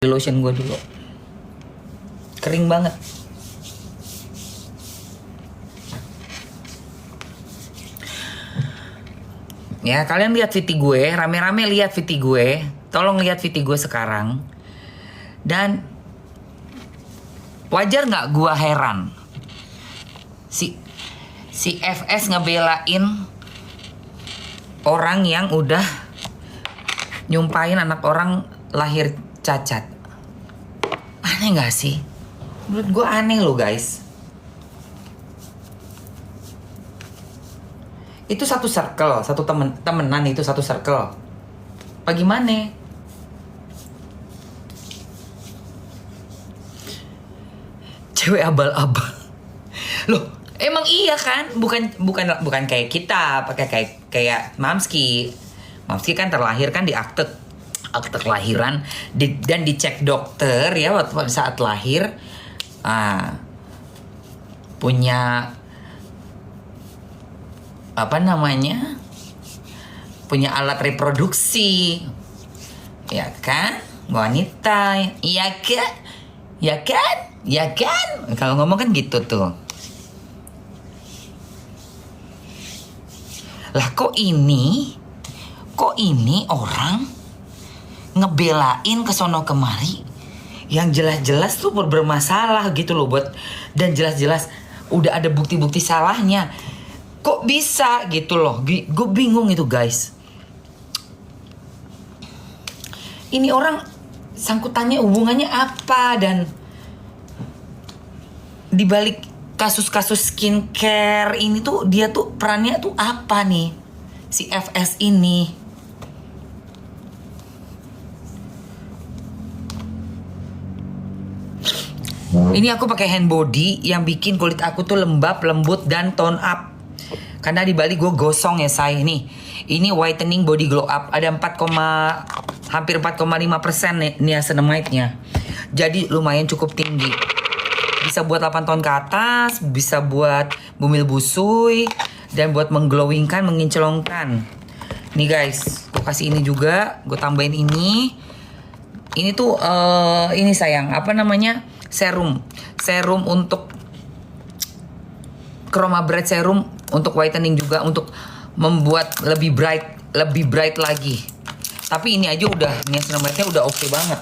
lotion gue dulu. Kering banget. Ya, kalian lihat VT gue, rame-rame lihat VT gue. Tolong lihat VT gue sekarang. Dan wajar nggak gue heran si FS ngebelain orang yang udah nyumpahin anak orang lahir cacat. Aneh nggak sih? Menurut gue aneh loh guys. Itu satu circle, satu temenan itu satu circle. Bagaimana? Cewek abal-abal. Loh, emang iya kan? Bukan kayak kita pakai kayak Mamski. Mamski kan terlahir kan di akte kelahiran dan dicek dokter ya waktu saat lahir punya apa namanya? Punya alat reproduksi. Ya kan? Wanita. Iya kan? Ya kan? Ya kan? Kalau ngomong kan gitu tuh. Lah kok ini orang ngebelain kesono kemari yang jelas-jelas tuh bermasalah gitu loh dan jelas-jelas udah ada bukti-bukti salahnya. Kok bisa gitu loh? Gue bingung itu guys. Ini orang sangkutannya hubungannya apa dan dibalik kasus-kasus skincare ini tuh dia tuh perannya tuh apa nih si FS ini? Ini aku pakai hand body yang bikin kulit aku tuh lembab, lembut dan tone up. Karena di Bali gue gosong ya say nih. Ini whitening body glow up ada hampir 4,5% niacinamide-nya. Jadi lumayan cukup tinggi. Bisa buat 8 tahun ke atas, bisa buat bumil busui, dan buat mengglowingkan, mengincelongkan. Nih guys, gue kasih ini juga, gue tambahin ini. Ini tuh, ini sayang, apa namanya? Serum untuk Chroma Bright serum untuk whitening juga, untuk membuat lebih bright lagi. Tapi ini aja udah, niacinamide-nya udah oke banget.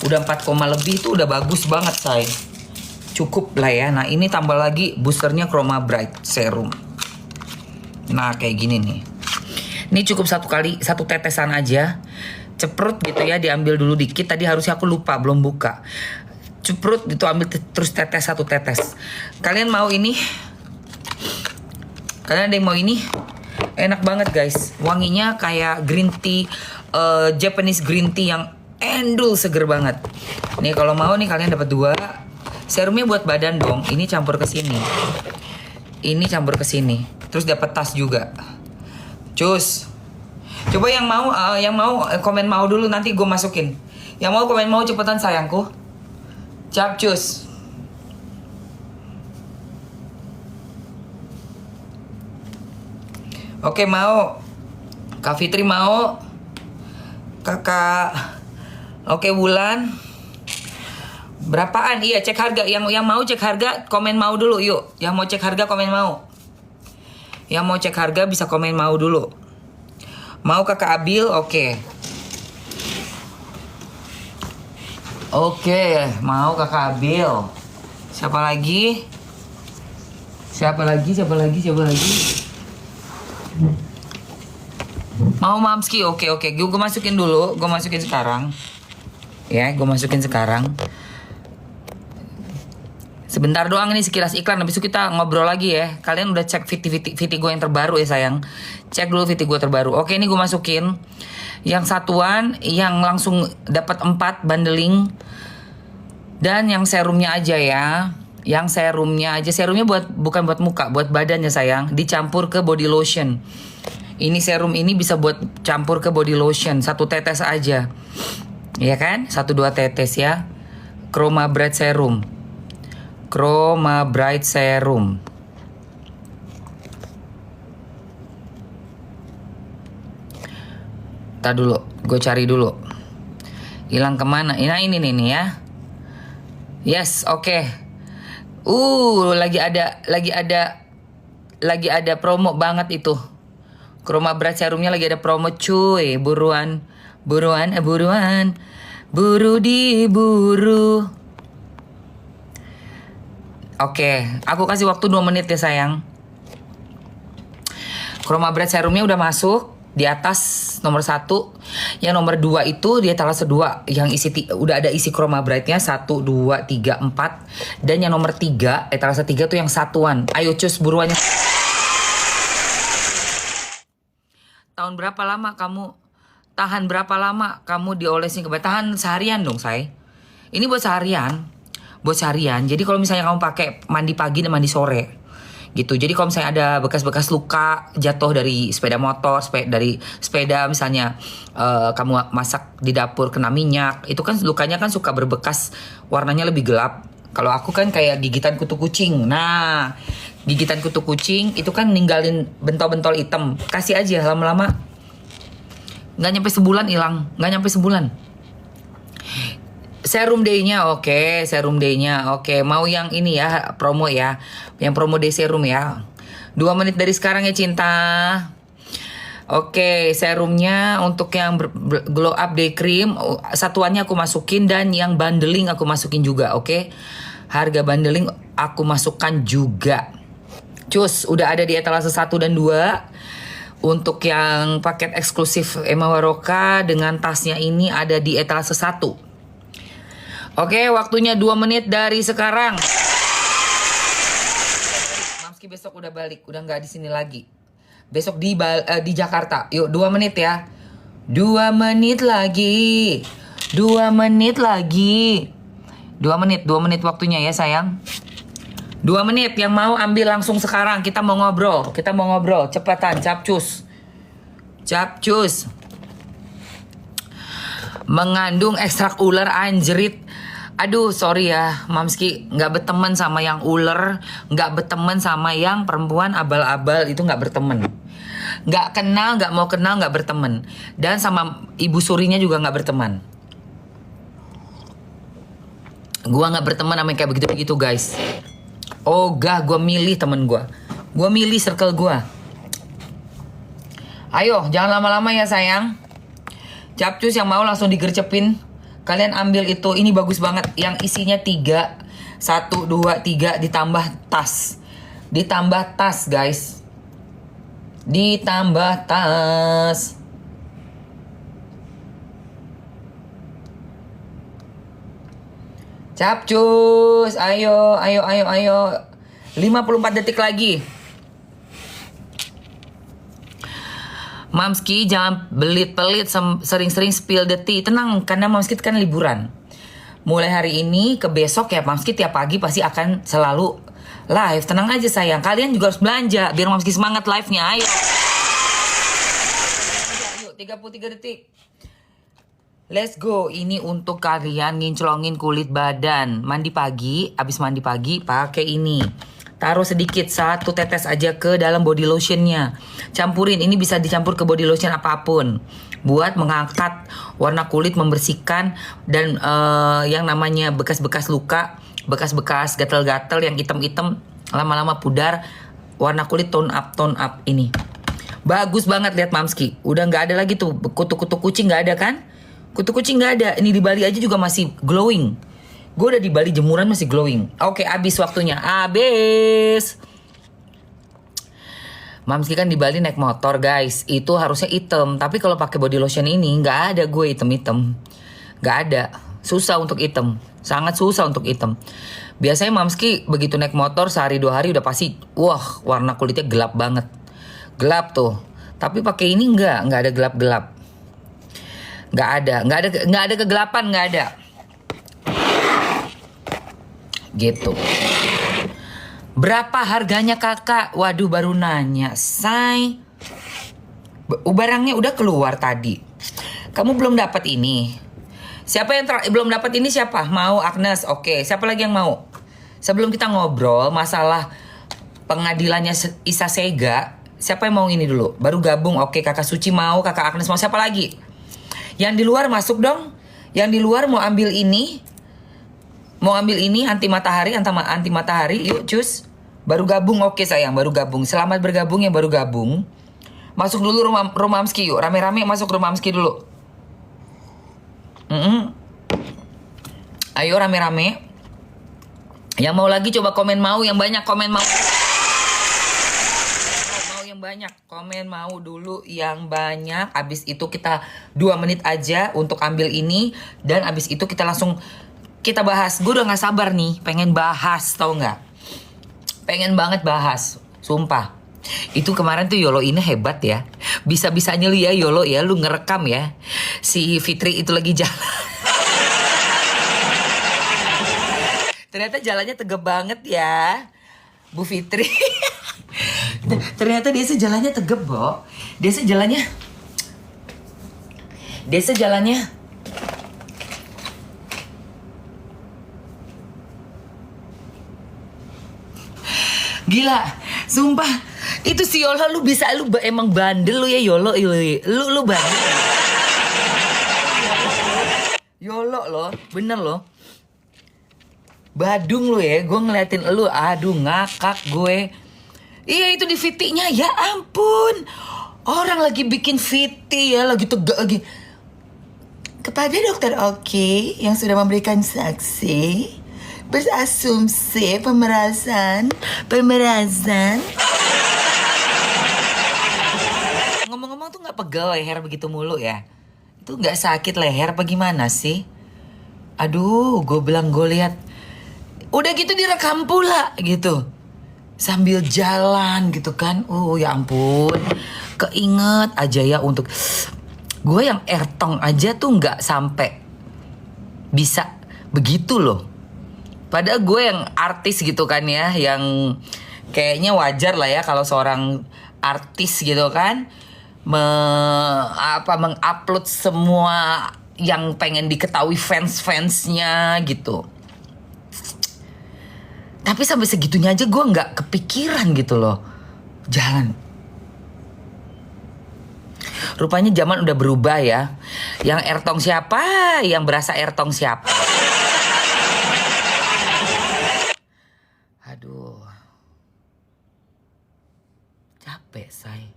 Udah 4, lebih itu udah bagus banget say. Cukup lah ya. Nah ini tambah lagi boosternya Chroma Bright serum. Nah kayak gini nih. Ini cukup satu tetesan aja. Ceprut gitu ya, diambil dulu dikit. Tadi harusnya aku lupa, belum buka. Ceprut gitu, ambil terus tetes satu tetes. Kalian mau ini? Kalian ada yang mau ini? Enak banget guys. Wanginya kayak green tea, Japanese green tea yang endul, seger banget. Nih kalau mau nih kalian dapat 2. Serumnya buat badan dong. Ini campur ke sini. Ini campur ke sini. Terus dapat tas juga. Cus. Coba yang mau komen mau dulu, nanti gue masukin. Yang mau komen mau cepetan sayangku. Capcus. Oke mau. Kak Fitri mau. Kakak. Oke Wulan. Berapaan? Iya cek harga. Yang mau cek harga komen mau dulu yuk. Yang mau cek harga komen mau. Yang mau cek harga bisa komen mau dulu. Mau Kakak Abil? Oke. Oke, mau Kakak Abil. Siapa lagi? Mau Mamski? Oke. Gue masukin dulu. Gue masukin sekarang. Ya, gue masukin sekarang. Sebentar doang ini sekilas iklan. Habis itu kita ngobrol lagi ya. Kalian udah cek VT gue yang terbaru ya sayang. Cek dulu VT gue terbaru. Oke, ini gue masukin. Yang satuan yang langsung dapat 4 bundling. Dan yang serumnya aja ya. Yang serumnya aja. Serumnya bukan buat muka, buat badannya sayang. Dicampur ke body lotion. Ini serum ini bisa buat campur ke body lotion. 1 tetes aja. Iya kan? 1-2 tetes ya. Chroma Bright serum. Chroma Bright serum. Tadi dulu, gue cari dulu. Hilang kemana? Nah ini nih ya. Yes, oke. Lagi ada promo banget itu. Chroma Bright serumnya lagi ada promo cuy. Buruan. Buru diburu. Oke, aku kasih waktu 2 menit ya sayang. Chroma Bright serumnya udah masuk di atas nomor 1. Yang nomor 2 itu di etalase 2 yang udah ada isi Chroma Bright-nya 1, 2, 3, 4. Dan yang nomor 3, etalase 3 tuh yang satuan. Ayo cus buruannya. Tahan berapa lama kamu diolesin tahan seharian dong say. Ini buat seharian. Jadi kalau misalnya kamu pakai mandi pagi dan mandi sore gitu. Jadi kalau misalnya ada bekas-bekas luka jatuh dari sepeda motor, dari sepeda misalnya kamu masak di dapur kena minyak, itu kan lukanya kan suka berbekas, warnanya lebih gelap. Kalau aku kan kayak gigitan kutu kucing. Nah, gigitan kutu kucing itu kan ninggalin bentol-bentol hitam. Kasih aja lama-lama. Nggak nyampe sebulan hilang, nggak nyampe sebulan. Serum day-nya oke. Mau yang ini ya, promo ya. Yang promo day serum ya. 2 menit dari sekarang ya cinta. Oke, serumnya untuk yang glow up day cream, satuannya aku masukin dan yang bundling aku masukin juga, oke. Harga bundling aku masukkan juga. Cus, udah ada di etalase 1 dan 2. Untuk yang paket eksklusif Emma Waroka dengan tasnya ini ada di etalase 1. Oke, waktunya 2 menit dari sekarang. Mamski besok udah balik, udah nggak di sini lagi. Besok di Jakarta. Yuk 2 menit ya. 2 menit lagi. 2 menit lagi. 2 menit waktunya ya sayang. 2 menit yang mau ambil langsung sekarang. Kita mau ngobrol. Cepetan, capcus. Mengandung ekstrak ular anjrit. Aduh sorry ya Mamski, nggak berteman sama yang ular, nggak berteman sama yang perempuan abal-abal, itu nggak berteman. Nggak kenal, nggak mau kenal, nggak berteman. Dan sama ibu surinya juga nggak berteman. Gua nggak berteman sama yang kayak begitu-begitu guys. Ogah, gue milih temen gue. Gue milih circle gue. Ayo jangan lama-lama ya sayang. Capcus yang mau langsung digercepin. Kalian ambil itu, ini bagus banget. Yang isinya 3, 1, 2, 3 ditambah tas. Ditambah tas guys. Ditambah tas. Capcus, ayo. 54 detik lagi. Mamski jangan belit-pelit, sering-sering spill the tea. Tenang, karena Mamski kan liburan. Mulai hari ini ke besok ya Mamski tiap pagi pasti akan selalu live. Tenang aja sayang, kalian juga harus belanja biar Mamski semangat live-nya. Ayo 33 detik. Let's go. Ini untuk kalian ngincelongin kulit badan. Mandi pagi, abis mandi pagi pakai ini. Taruh sedikit, 1 tetes aja ke dalam body lotionnya. Campurin, ini bisa dicampur ke body lotion apapun. Buat mengangkat warna kulit, membersihkan. Dan yang namanya bekas-bekas luka, bekas-bekas gatal-gatal yang hitam-hitam, lama-lama pudar. Warna kulit tone up ini. Bagus banget, lihat Mamski. Udah gak ada lagi tuh, kutu-kutu kucing gak ada kan? Kutu kucing gak ada. Ini di Bali aja juga masih glowing. Gue udah di Bali jemuran masih glowing. Oke, abis waktunya. Abis. Mamski kan di Bali naik motor guys. Itu harusnya hitam. Tapi kalau pakai body lotion ini nggak ada gue hitam-hitam. Nggak ada. Susah untuk hitam. Sangat susah untuk hitam. Biasanya Mamski begitu naik motor sehari 2 hari udah pasti. Wah, warna kulitnya gelap banget. Gelap tuh. Tapi pakai ini nggak ada gelap-gelap. Nggak ada kegelapan, nggak ada. Gitu. Berapa harganya kakak? Waduh, baru nanya say. Barangnya udah keluar tadi. Kamu belum dapat ini. Siapa yang belum dapat ini? Siapa? Mau Agnes? Oke. Siapa lagi yang mau? Sebelum kita ngobrol masalah pengadilannya Isa Sega, siapa yang mau ini dulu? Baru gabung. Oke, kakak Suci mau, kakak Agnes mau, siapa lagi? Yang di luar masuk dong. Yang di luar mau ambil ini. Mau ambil ini anti matahari, anti matahari. Yuk cus. Baru gabung, oke sayang, baru gabung. Selamat bergabung yang baru gabung. Masuk dulu rumah Amski yuk. Rame-rame masuk rumah Amski dulu. Ayo rame-rame. Yang mau lagi coba komen mau, yang banyak komen mau. Mau yang banyak, komen mau dulu yang banyak. Abis itu kita 2 menit aja untuk ambil ini. Dan abis itu kita langsung kita bahas. Gue udah gak sabar nih, pengen bahas, tau gak? Pengen banget bahas, sumpah. Itu kemarin tuh Yolo ini hebat ya. Bisa-bisanya lu ya Yolo ya, lu ngerekam ya. Si Fitri itu lagi jalan. Ternyata jalannya tegap banget ya, Bu Fitri. Ternyata dia sejalannya tegap, Bo. Dia sejalannya. Gila, sumpah. Itu si Yolo lu bisa, lu emang bandel lu ya Yolo. Lu bandel. Yolo loh, bener loh. Badung lu ya, gue ngeliatin lu, aduh ngakak gue. Iya itu di VT-nya, ya ampun. Orang lagi bikin VT ya, lagi tegak lagi. Kepada Dokter Oki yang sudah memberikan saksi berasumsi pemerasan. Ngomong-ngomong tuh gak pegel leher begitu mulu ya? Itu gak sakit leher apa gimana sih? Aduh, gue bilang gue lihat. Udah gitu direkam pula gitu. Sambil jalan gitu kan. Ya ampun. Keinget aja ya untuk... Gue yang ertong aja tuh gak sampai bisa begitu loh. Padahal gue yang artis gitu kan ya. Yang kayaknya wajar lah ya kalau seorang artis gitu kan. Mengupload semua yang pengen diketahui fans-fansnya gitu. Tapi sampai segitunya aja gue gak kepikiran gitu loh. Jangan. Rupanya zaman udah berubah ya. Yang ertong siapa? Yang berasa ertong siapa? Aduh. Capek say.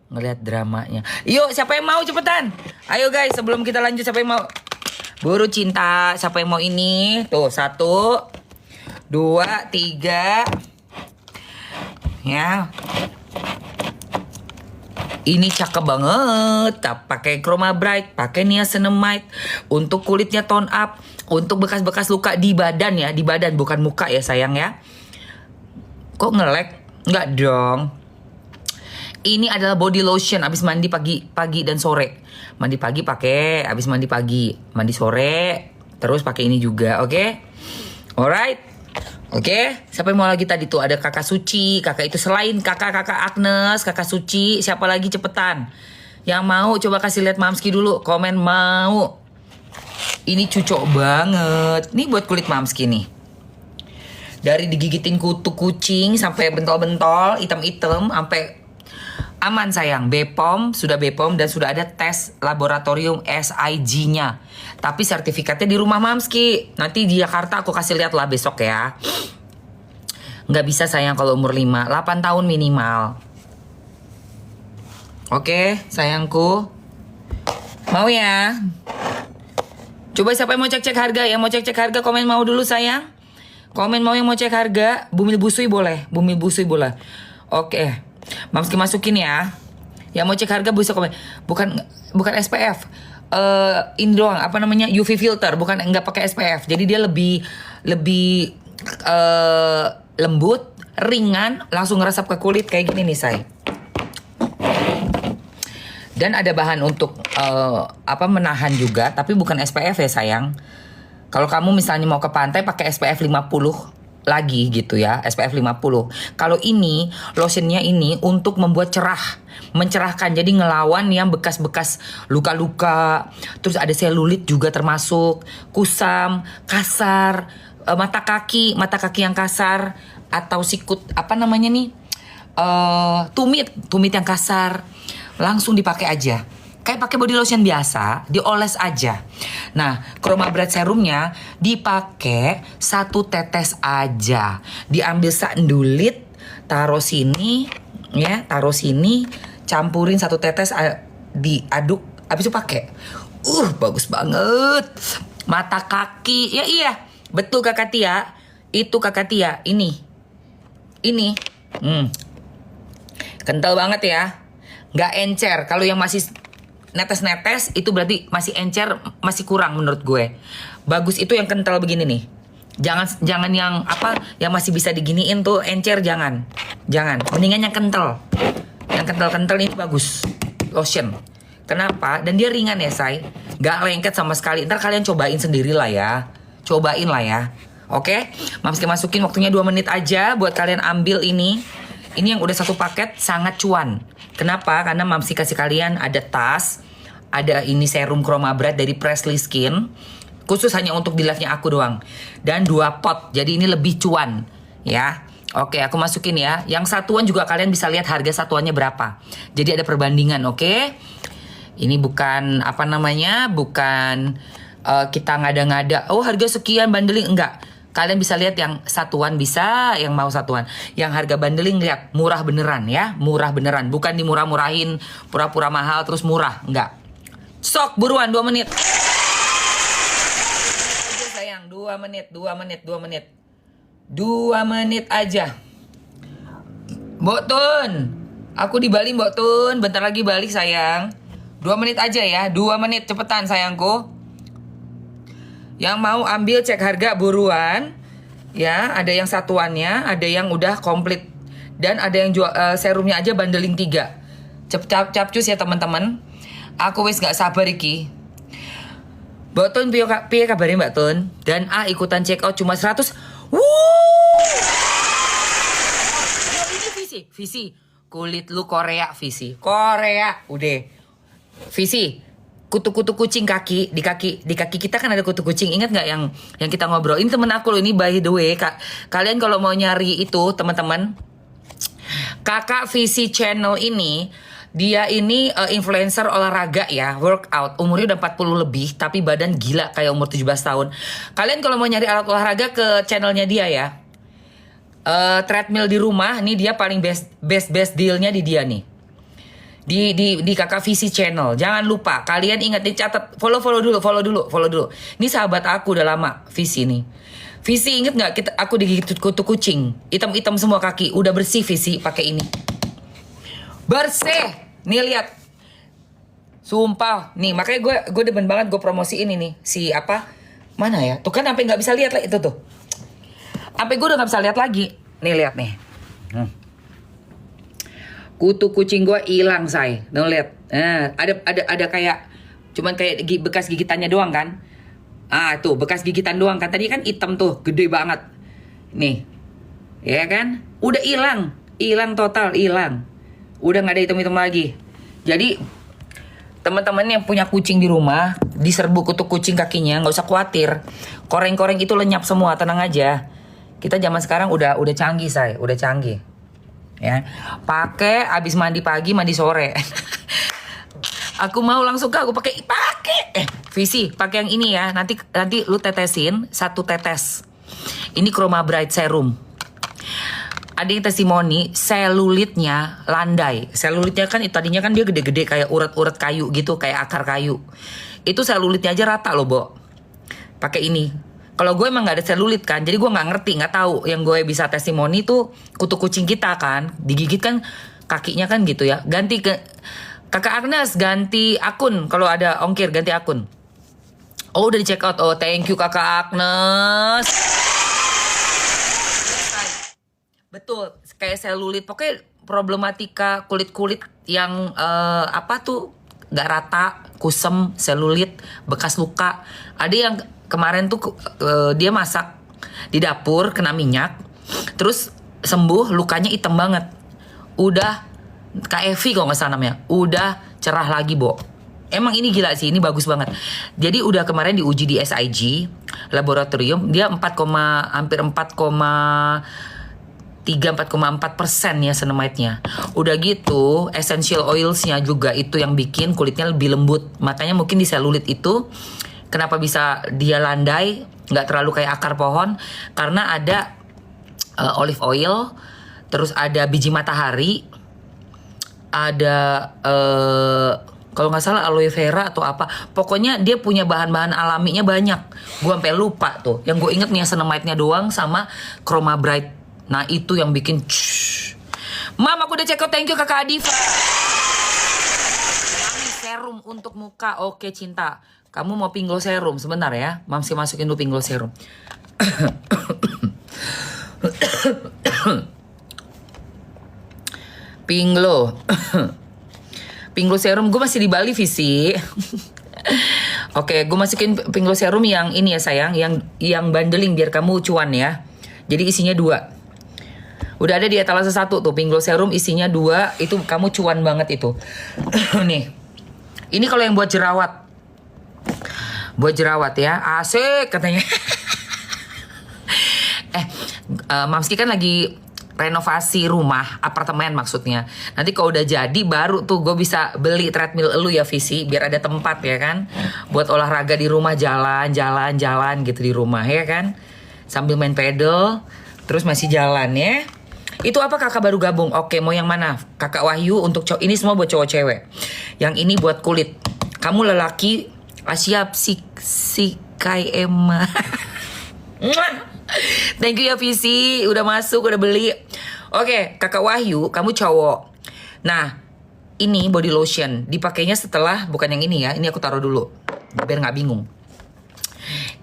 Ngeliat dramanya. Yuk siapa yang mau cepetan? Ayo guys sebelum kita lanjut, siapa yang mau? Buru cinta. Siapa yang mau ini? Tuh 1 2 3 ya. Ini cakep banget. Pakai Chroma Bright, pakai Niacinamide untuk kulitnya tone up, untuk bekas-bekas luka di badan ya, di badan bukan muka ya sayang ya. Kok nge-lag? Enggak dong. Ini adalah body lotion abis mandi pagi dan sore. Mandi pagi pakai, abis mandi pagi, mandi sore, terus pakai ini juga, oke? Alright. Oke, siapa yang mau lagi tadi tuh? Ada kakak Suci, kakak itu selain kakak Agnes, kakak Suci, siapa lagi cepetan? Yang mau coba kasih lihat Mamski dulu, komen mau. Ini cucok banget. Nih buat kulit Mamski nih. Dari digigitin kutu kucing sampai bentol-bentol, hitam-hitam, sampai aman sayang. BPOM, sudah BPOM dan sudah ada tes laboratorium SIG-nya. Tapi sertifikatnya di rumah Mamski. Nanti di Jakarta aku kasih lihat lah besok ya. Nggak bisa sayang kalau umur 5, 8 tahun minimal. Oke, sayangku. Mau ya? Coba siapa yang mau cek-cek harga? Yang mau cek-cek harga komen mau dulu sayang. Komen mau yang mau cek harga. Bumil Busui boleh. Bumil Busui boleh. Oke. Mamski masukin ya. Yang mau cek harga bisa komen. Bukan SPF. Ini doang apa namanya UV filter, bukan nggak pakai SPF. Jadi dia lebih lembut, ringan, langsung ngeresap ke kulit kayak gini nih say. Dan ada bahan untuk menahan juga, tapi bukan SPF ya sayang. Kalau kamu misalnya mau ke pantai pakai SPF 50 lagi gitu ya, SPF 50. Kalau ini lotionnya ini untuk membuat cerah, mencerahkan, jadi ngelawan yang bekas-bekas luka-luka. Terus ada selulit juga termasuk, kusam, kasar, mata kaki yang kasar, atau sikut apa namanya nih, tumit yang kasar. Langsung dipakai aja. kayak pakai body lotion biasa, dioles aja. Nah, Chroma Bright serumnya dipakai 1 tetes aja. Diambil sandulit, taruh sini, ya, taruh sini, campurin 1 tetes, diaduk, habis itu pakai. Bagus banget. Mata kaki, ya iya, betul Kakak Tia. Itu Kakak Tia, ini. Kental banget ya. Nggak encer. Kalau yang masih netes-netes itu berarti masih encer, masih kurang menurut gue. Bagus itu yang kental begini nih. Jangan yang apa yang masih bisa diginiin tuh encer, jangan. Mendingan yang kental. Yang kental-kental ini bagus. Lotion. Kenapa? Dan dia ringan ya, say. Nggak lengket sama sekali. Ntar kalian cobain sendiri lah ya. Cobain lah ya. Oke? Mamski masukin, waktunya 2 menit aja buat kalian ambil ini. Ini yang udah 1 paket, sangat cuan. Kenapa? Karena Mamski kasih kalian ada tas, ada ini serum Chroma Bright dari Presley Skin, khusus hanya untuk di live-nya aku doang. Dan 2 pot, jadi ini lebih cuan, ya. Oke, aku masukin ya. Yang satuan juga kalian bisa lihat harga satuannya berapa. Jadi ada perbandingan, oke? Ini bukan apa namanya, bukan kita ngada-ngada. Oh harga sekian bundling, enggak. Kalian bisa lihat yang satuan bisa, yang mau satuan. Yang harga bundling lihat murah beneran ya, murah beneran. Bukan dimurah-murahin, pura-pura mahal terus murah, enggak. Sok buruan 2 menit. Aja sayang, 2 menit. 2 menit aja. Mbok Tun, aku di Bali Mbok Tun, bentar lagi balik sayang. 2 menit aja ya, 2 menit cepetan sayangku. Yang mau ambil cek harga buruan. Ya, ada yang satuannya, ada yang udah komplit. Dan ada yang jual serumnya aja bundling 3. Capcus ya teman-teman. Aku wis gak sabar iki. Mbak Tun, piye kabarnya Mbak Tun? Dan ikutan check out cuma 100. Ini Visi. Kulit lu Korea, Visi. Korea, udah. Visi. Kutu-kutu kucing di kaki kita kan ada kutu kucing. Ingat nggak yang kita ngobrol? Ini temen aku loh, ini by the way. Kalian kalau mau nyari itu teman-teman, Kakak Visi channel ini, dia ini influencer olahraga ya, workout. Umurnya udah 40 lebih, tapi badan gila kayak umur 17 tahun. Kalian kalau mau nyari alat olahraga ke channelnya dia ya. Treadmill di rumah, nih dia paling best dealnya di dia nih. Di Kakak Visi channel. Jangan lupa, kalian ingat dicatat, follow dulu. Ini sahabat aku udah lama, Visi nih. Visi inget nggak aku digigit kutu kucing, hitam semua kaki, udah bersih Visi pakai ini. Bersih. Nih lihat. Sumpah, nih makanya gue demen banget gue promosiin ini si apa? Mana ya? Tuh kan sampai nggak bisa lihat lah itu tuh. Sampai gue udah nggak bisa lihat lagi. Nih lihat nih. Kutu kucing gue hilang, say. Tuh lihat. Ada kayak cuman kayak bekas gigitannya doang kan? Tuh bekas gigitan doang kan. Tadi kan hitam tuh, gede banget. Nih. Ya kan? Udah hilang. Hilang total, hilang. Udah nggak ada hitam-hitam lagi. Jadi teman-teman yang punya kucing di rumah, diserbu kutu kucing kakinya, nggak usah khawatir. Koreng-koreng itu lenyap semua, tenang aja. Kita zaman sekarang udah canggih, say. Udah canggih. Ya, pakai abis mandi pagi, mandi sore. Aku mau langsung aku pakai. Visi, pakai yang ini ya. Nanti lu tetesin 1 tetes. Ini Chroma Bright serum. Ada yang testimoni selulitnya landai. Selulitnya kan tadinya kan dia gede-gede kayak urat-urat kayu gitu, kayak akar kayu. Itu selulitnya aja rata loh, Bo. Pakai ini. Kalau gue emang gak ada selulit kan, jadi gue gak ngerti, gak tahu. Yang gue bisa testimoni tuh kutu kucing kita kan, digigit kan kakinya kan gitu ya. Ganti ke Kakak Agnes, ganti akun. Kalau ada ongkir, ganti akun. Oh udah di check out. Oh thank you Kakak Agnes. Betul, kayak selulit. Pokoknya problematika kulit-kulit yang apa tuh gak rata, kusem, selulit, bekas luka. Ada yang kemarin tuh dia masak di dapur kena minyak, terus sembuh, lukanya hitam banget. Udah KFV kalau nggak salah namanya, udah cerah lagi, Bo. Emang ini gila sih, ini bagus banget. Jadi udah kemarin diuji di SIG laboratorium, dia hampir 4,3 4,4% ya niacinamide-nya. Udah gitu essential oils-nya juga itu yang bikin kulitnya lebih lembut. Makanya mungkin di selulit itu kenapa bisa dia landai, nggak terlalu kayak akar pohon, karena ada olive oil, terus ada biji matahari, ada kalau nggak salah aloe vera atau apa. Pokoknya dia punya bahan-bahan alaminya banyak. Gue sampai lupa tuh. Yang gue inget niacinamide-nya doang sama Chroma Bright. Nah itu yang bikin Mam, aku udah check out. Thank you Kakak Adifa. Serum untuk muka. Oke cinta, kamu mau pinggul serum sebentar ya. Mam masukin dulu pinggul serum. Pinggul Pinggul serum. Gue masih di Bali Visi. Oke, gue masukin pinggul serum yang ini ya sayang, yang bandeling biar kamu cuan ya. Jadi isinya 2. Udah ada di etalase 1 tuh pinggul serum isinya 2. Itu kamu cuan banget itu. Nih. Ini kalau yang buat jerawat. Buat jerawat ya. Asik katanya. Mamski kan lagi renovasi rumah, apartemen maksudnya. Nanti kalau udah jadi baru tuh gue bisa beli treadmill lu ya Visi, biar ada tempat ya kan. Buat olahraga di rumah, jalan gitu di rumah ya kan. Sambil main pedal, terus masih jalan ya. Itu apa kakak baru gabung? Oke, mau yang mana? Kakak Wahyu untuk cowok. Ini semua buat cowok cewek. Yang ini buat kulit. Kamu lelaki, siap si Kai Emma. Thank you ya Visi, udah masuk, udah beli. Oke, kakak Wahyu, kamu cowok. Nah, ini body lotion. Dipakainya setelah, bukan yang ini ya. Ini aku taruh dulu, biar nggak bingung.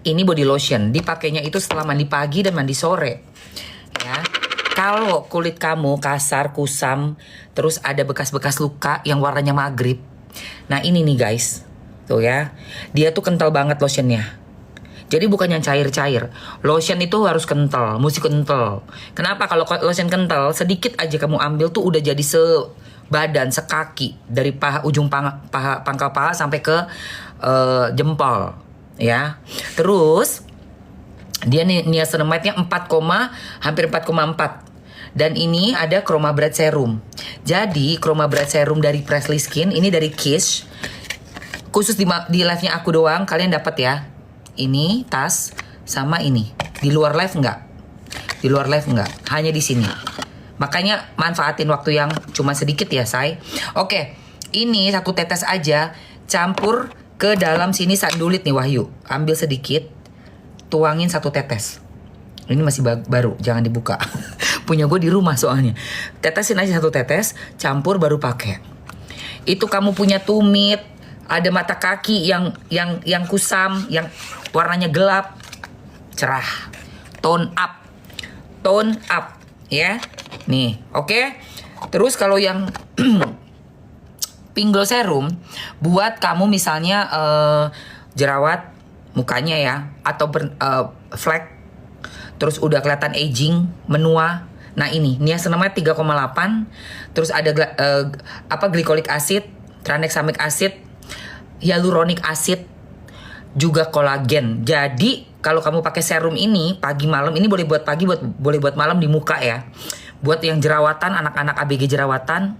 Ini body lotion. Dipakainya itu setelah mandi pagi dan mandi sore. Ya. Kalau kulit kamu kasar, kusam, terus ada bekas-bekas luka yang warnanya maghrib. Nah ini nih guys, tuh ya. Dia tuh kental banget lotionnya. Jadi bukan yang cair-cair. Lotion itu harus kental, mesti kental. Kenapa? Kalau lotion kental, sedikit aja kamu ambil tuh udah jadi sebadan, sekaki. Dari ujung pangkal paha sampai ke jempol. Ya. Terus dia niacinamide-nya hampir 4,4. Dan ini ada Chroma Bright Serum. Jadi Chroma Bright Serum dari Presley Skin, ini dari Kiss. Khusus di live-nya aku doang, kalian dapat ya. Ini tas sama ini. Di luar live enggak. Di luar live enggak. Hanya di sini. Makanya manfaatin waktu yang cuma sedikit ya, say. Oke, ini 1 tetes aja, campur ke dalam sini sandulit nih Wahyu. Ambil sedikit. Tuangin 1 tetes. Ini masih baru, jangan dibuka. Punya gue di rumah soalnya. Tetesin aja 1 tetes, campur baru pakai. Itu kamu punya tumit, ada mata kaki yang kusam, yang warnanya gelap, cerah, tone up, ya. Nih, oke. Terus kalau yang pinggul serum, buat kamu misalnya jerawat mukanya ya, atau flek, terus udah kelihatan aging, menua. Nah ini niacinamide 3,8, terus ada glycolic acid, tranexamic acid, hyaluronic acid, juga kolagen. Jadi kalau kamu pakai serum ini pagi malam, ini boleh buat pagi, boleh buat malam di muka ya. Buat yang jerawatan, anak-anak ABG jerawatan.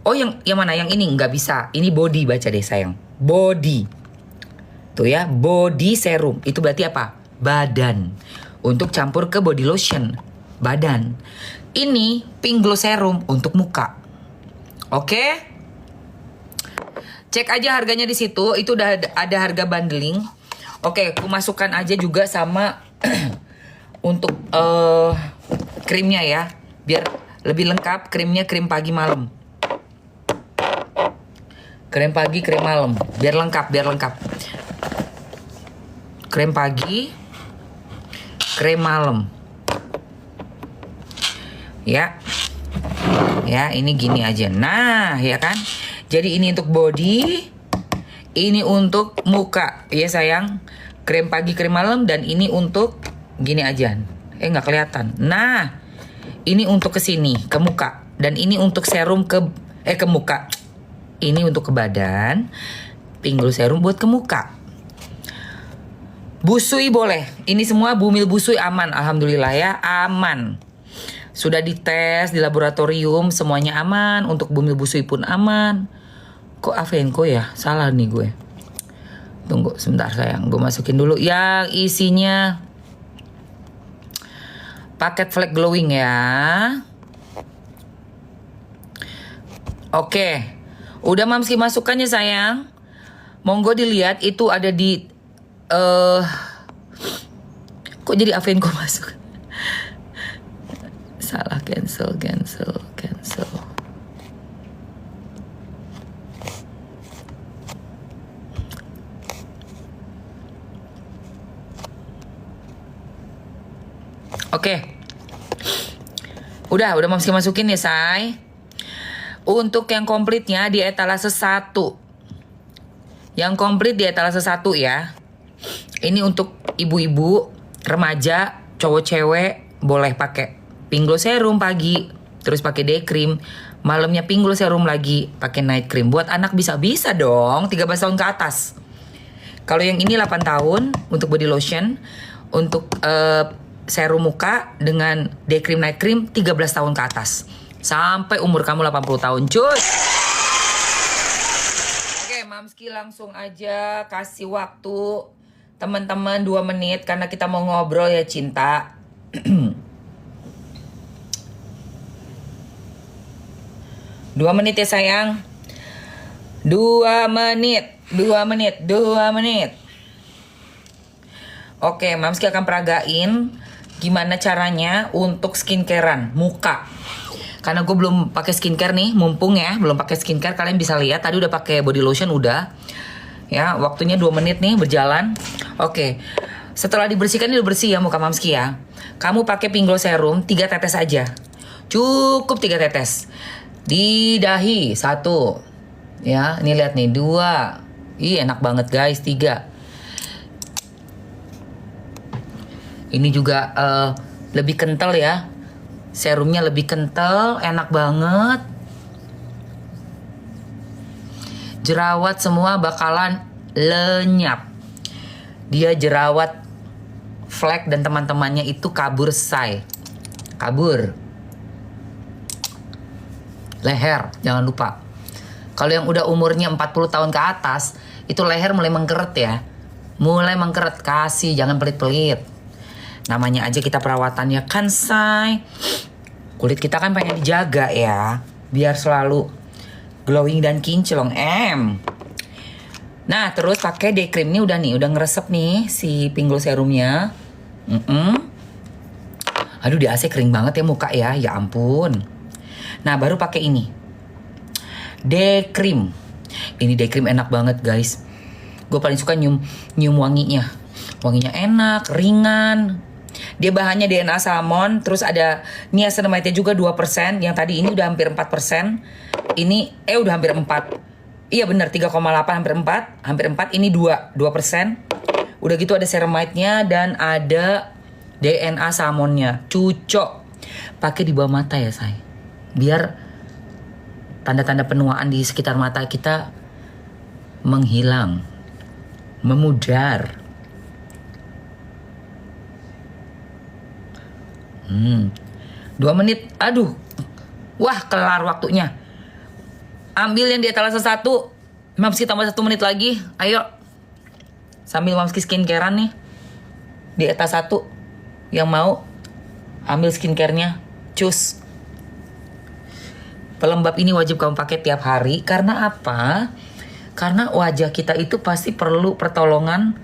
Oh yang mana? Yang ini nggak bisa. Ini body, baca deh sayang. Body. Tuh ya, body serum. Itu berarti apa? Badan. Untuk campur ke body lotion. Badan. Ini pink glow serum untuk muka. Oke? Cek aja harganya di situ. Itu udah ada harga bundling. Oke, aku masukkan aja juga sama untuk krimnya ya. Biar lebih lengkap, krimnya krim pagi malam. Krim pagi, krim malam. Biar lengkap. Krim pagi, krim malam. Ya. Ya, ini gini aja. Nah, ya kan? Jadi ini untuk body, ini untuk muka. Ya sayang. Krim pagi, krim malam, dan ini untuk gini aja. Nggak kelihatan. Nah, ini untuk ke sini, ke muka. Dan ini untuk serum ke muka. Ini untuk ke badan. Pink glow serum buat ke muka. Busui boleh. Ini semua bumil busui aman. Alhamdulillah ya, aman. Sudah dites di laboratorium, semuanya aman. Untuk bumil busui pun aman. Kok Avenco ya? Salah nih gue. Tunggu sebentar sayang, gue masukin dulu yang isinya paket flag glowing ya. Oke, udah Mamski masukkannya sayang. Monggo dilihat itu ada di kok jadi Avenco masuk? Salah, cancel. Oke. Udah Mamski masukin ya, say. Untuk yang komplitnya di etalase 1. Yang komplit di etalase 1 ya. Ini untuk ibu-ibu, remaja, cowok cewek boleh pakai pink glow serum pagi, terus pakai day cream, malamnya pink glow serum lagi, pakai night cream. Buat anak bisa dong, 13 tahun ke atas. Kalau yang ini 8 tahun untuk body lotion, untuk serum muka dengan day cream night cream 13 tahun ke atas. Sampai umur kamu 80 tahun, cuy. Oke, Mamski langsung aja kasih waktu teman-teman 2 menit karena kita mau ngobrol ya, cinta. 2 menit ya sayang. 2 menit. Oke, Mamski akan peragain gimana caranya untuk skincarean muka. Karena gue belum pakai skincare nih, mumpung ya belum pakai skincare, kalian bisa lihat tadi udah pakai body lotion udah. Ya, waktunya 2 menit nih berjalan. Oke. Setelah dibersihkan ini udah bersih ya muka Mamski ya. Kamu pakai pink glow serum 3 tetes aja. Cukup 3 tetes. Di dahi 1. Ya, ini lihat nih 2. Ih, enak banget guys, 3. Ini juga lebih kental ya. Serumnya lebih kental, enak banget. Jerawat semua bakalan lenyap. Dia jerawat flek dan teman-temannya itu kabur, say. Kabur. Leher, jangan lupa. Kalau yang udah umurnya 40 tahun ke atas, itu leher mulai mengkeret ya. Mulai mengkeret, kasih, jangan pelit-pelit. Namanya aja kita perawatannya kan, say. Kulit kita kan pengen dijaga ya, biar selalu glowing dan kinclong. Nah, terus pakai day cream nih udah ngeresep nih si pink glow serumnya. Aduh, di AC kering banget ya muka ya ampun. Nah, baru pakai ini. Day cream. Ini day cream enak banget, guys. Gue paling suka nyium wanginya. Wanginya enak, ringan. Dia bahannya DNA salmon, terus ada niacinamide-nya juga 2%. Yang tadi ini udah hampir 4%. Ini udah hampir 4. Iya bener, 3,8 hampir 4. Hampir 4, ini 2%. Udah gitu ada ceramide-nya dan ada DNA salmonnya. Cucok. Pakai di bawah mata ya, say. Biar tanda-tanda penuaan di sekitar mata kita menghilang. Memudar. 2 menit. Aduh. Wah, kelar waktunya. Ambil yang di etalase 1. Mamski tambah 1 menit lagi. Ayo. Sambil Mamski skincarean nih. Di etalase 1. Yang mau ambil skincare-nya. Cus. Pelembab ini wajib kamu pakai tiap hari. Karena apa? Karena wajah kita itu pasti perlu pertolongan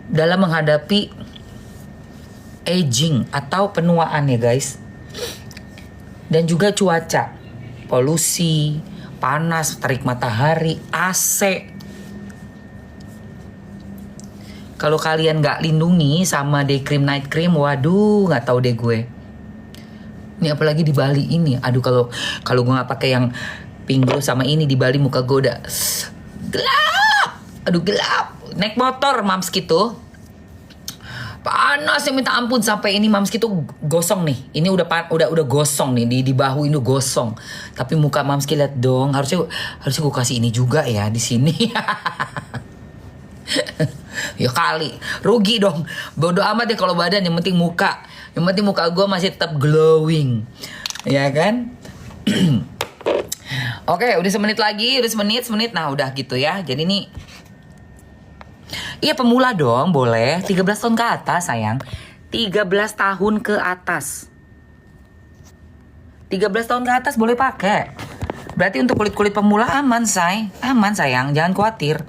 dalam menghadapi aging atau penuaan ya guys. Dan juga cuaca, polusi, panas, terik matahari, AC. Kalau kalian nggak lindungi sama day cream, night cream, waduh nggak tahu deh gue. Ini apalagi di Bali ini, aduh kalau gue nggak pakai yang pink glow sama ini di Bali muka gue udah gelap, aduh gelap. Naik motor Mamski tuh. Panas yang minta ampun sampai ini Mamski tuh gosong nih. Ini udah gosong nih di bahu ini gosong. Tapi muka Mamski lihat dong. Harusnya gue kasih ini juga ya di sini. Ya kali, rugi dong. Bodoh amat deh kalau badan, yang penting muka. Yang penting muka gue masih tetap glowing. Ya kan? Oke, udah semenit lagi, udah semenit. Nah, udah gitu ya. Jadi nih, iya pemula dong, boleh. 13 tahun ke atas, sayang. 13 tahun ke atas. 13 tahun ke atas boleh pakai. Berarti untuk kulit-kulit pemula aman, say. Aman, sayang. Jangan khawatir.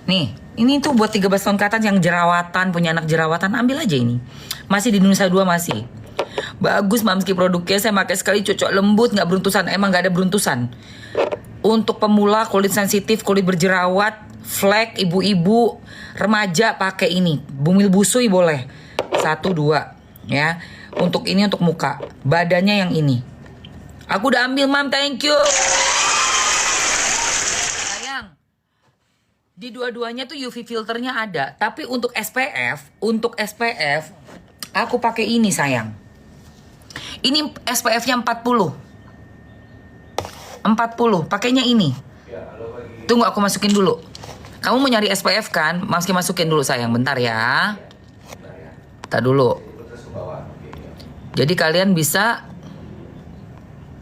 Nih, ini tuh buat 13 tahun ke atas yang jerawatan, punya anak jerawatan, ambil aja ini. Masih di Nusa 2 masih. Bagus Mamski produknya, saya pakai sekali, cocok, lembut, nggak beruntusan. Emang nggak ada beruntusan. Untuk pemula, kulit sensitif, kulit berjerawat, flek, ibu-ibu, remaja pakai ini. Bumil busui boleh. 1, 2 ya. Untuk ini untuk muka. Badannya yang ini. Aku udah ambil, Mam, thank you. Sayang, di dua-duanya tuh UV filternya ada. Tapi untuk SPF, aku pakai ini, sayang. Ini SPF-nya 40. 40, pakainya ini. Tunggu, aku masukin dulu. Kamu mau nyari SPF kan? Masukin dulu, sayang. Bentar ya. Bentar dulu. Jadi kalian bisa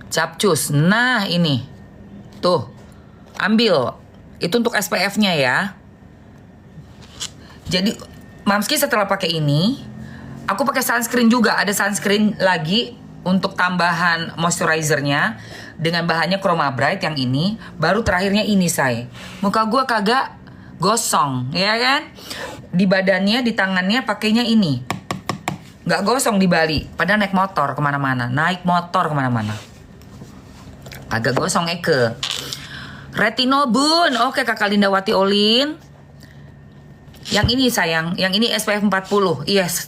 capcus. Nah, ini. Tuh. Ambil. Itu untuk SPF-nya ya. Jadi Mamski setelah pakai ini, aku pakai sunscreen juga. Ada sunscreen lagi untuk tambahan moisturizer-nya dengan bahannya Chroma Bright yang ini. Baru terakhirnya ini, say. Muka gua kagak gosong, ya kan? Di badannya, di tangannya pakainya ini. Nggak gosong di Bali. Padahal naik motor kemana-mana. Agak gosong, Eke. Retinol Bun. Oke, Kakak Lindawati Olin. Yang ini, sayang. Yang ini SPF 40. Yes.